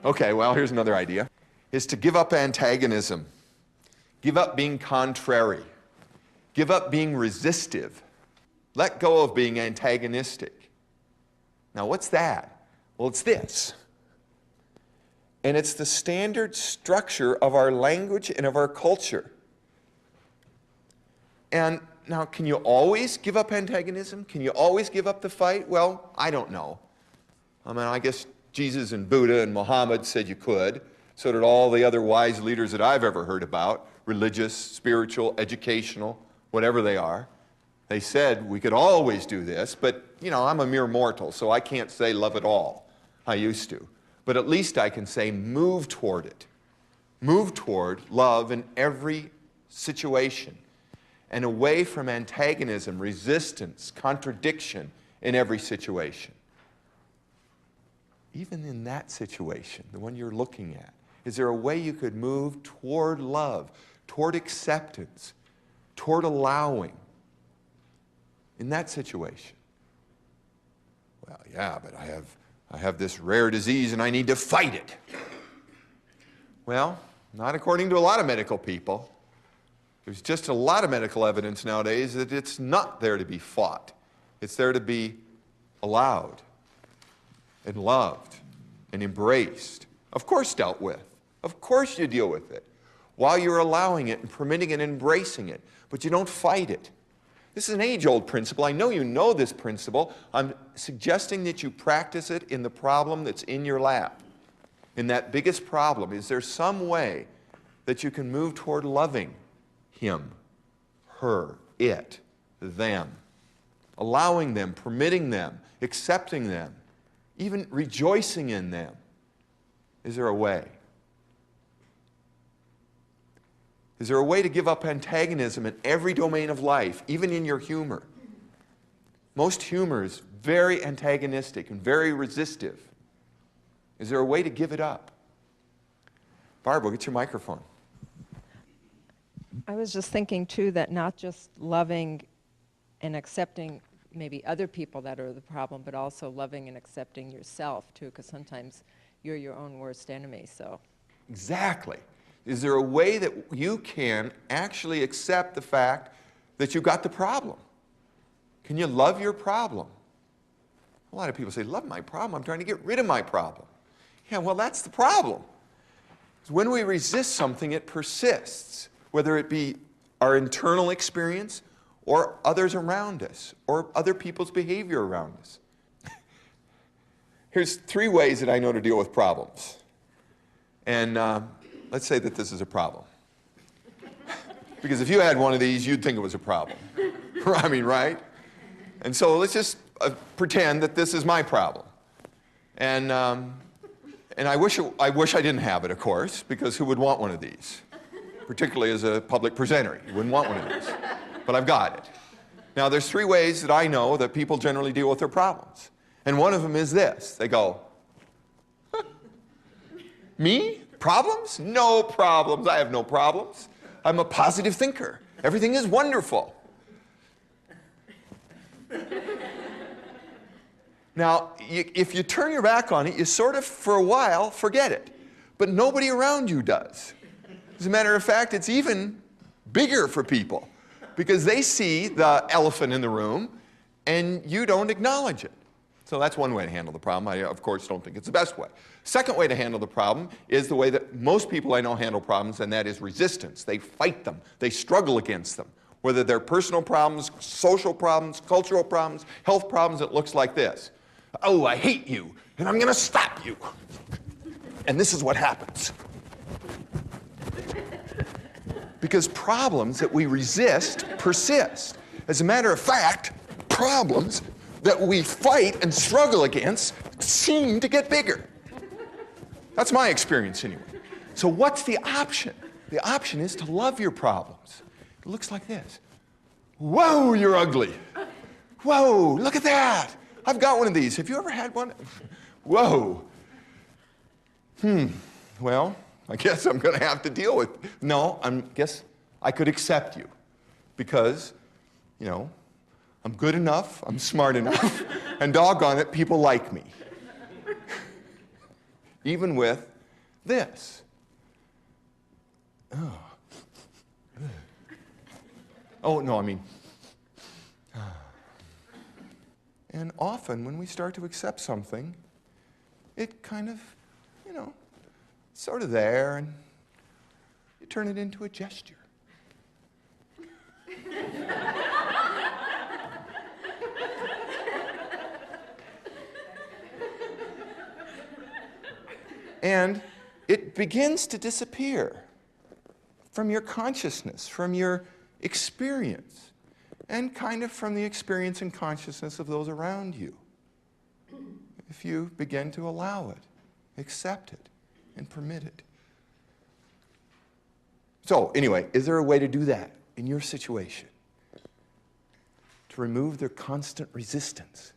Okay, well, here's another idea, is to give up antagonism. Give up being contrary. Give up being resistive. Let go of being antagonistic. Now, what's that? Well, it's this. And it's the standard structure of our language and of our culture. And now, can you always give up antagonism? Can you always give up the fight? Well, I don't know. I mean, I guess Jesus and Buddha and Muhammad said you could. So did all the other wise leaders that I've ever heard about, religious, spiritual, educational, whatever they are. They said we could always do this, but, you know, I'm a mere mortal, so I can't say love it all. I used to. But at least I can say move toward it. Move toward love in every situation, and away from antagonism, resistance, contradiction in every situation. Even in that situation, the one you're looking at, is there a way you could move toward love, toward acceptance, toward allowing in that situation? Well, yeah, but I have this rare disease and I need to fight it. Well, not according to a lot of medical people. There's just a lot of medical evidence nowadays that it's not there to be fought. It's there to be allowed and loved and embraced. Of course dealt with. Of course you deal with it while you're allowing it and permitting it and embracing it. But you don't fight it. This is an age-old principle. I know you know this principle. I'm suggesting that you practice it in the problem that's in your lap. In that biggest problem, is there some way that you can move toward loving him, her, it, them, allowing them, permitting them, accepting them, even rejoicing in them? Is there a way? Is there a way to give up antagonism in every domain of life, even in your humor? Most humor is very antagonistic and very resistive. Is there a way to give it up? Barbara, get your microphone. I was just thinking, too, that not just loving and accepting maybe other people that are the problem, but also loving and accepting yourself, too, because sometimes you're your own worst enemy, so. Exactly. Is there a way that you can actually accept the fact that you got the problem? Can you love your problem? A lot of people say, love my problem, I'm trying to get rid of my problem. Yeah, well, that's the problem. When we resist something, it persists, whether it be our internal experience or others around us or other people's behavior around us. Here's 3 ways that I know to deal with problems. And let's say that this is a problem. Because if you had one of these, you'd think it was a problem. I mean, right? And so let's just pretend that this is my problem. And I wish I didn't have it, of course, because who would want one of these? Particularly as a public presenter, you wouldn't want one of these. But I've got it. Now, there's 3 ways that I know that people generally deal with their problems. And one of them is this. They go, me? Problems? No problems. I have no problems. I'm a positive thinker. Everything is wonderful. Now, if you turn your back on it, you sort of, for a while, forget it. But nobody around you does. As a matter of fact, it's even bigger for people because they see the elephant in the room and you don't acknowledge it. So that's one way to handle the problem. I, of course, don't think it's the best way. Second way to handle the problem is the way that most people I know handle problems, and that is resistance. They fight them. They struggle against them. Whether they're personal problems, social problems, cultural problems, health problems, it looks like this. Oh, I hate you, and I'm going to stop you. And this is what happens. Because problems that we resist persist. As a matter of fact, problems that we fight and struggle against seem to get bigger. That's my experience anyway. So what's the option? The option is to love your problems. It looks like this. Whoa, you're ugly. Whoa, look at that. I've got one of these. Have you ever had one? Whoa. Well, I guess I'm going to have to deal with it. No, I guess I could accept you because, you know, I'm good enough, I'm smart enough, and doggone it, people like me. even with this. Oh, no, I mean. And often when we start to accept something, it kind of, sort of there, and you turn it into a gesture. And it begins to disappear from your consciousness, from your experience, and kind of from the experience and consciousness of those around you. If you begin to allow it, accept it, and permit it. So, anyway, is there a way to do that in your situation? To remove their constant resistance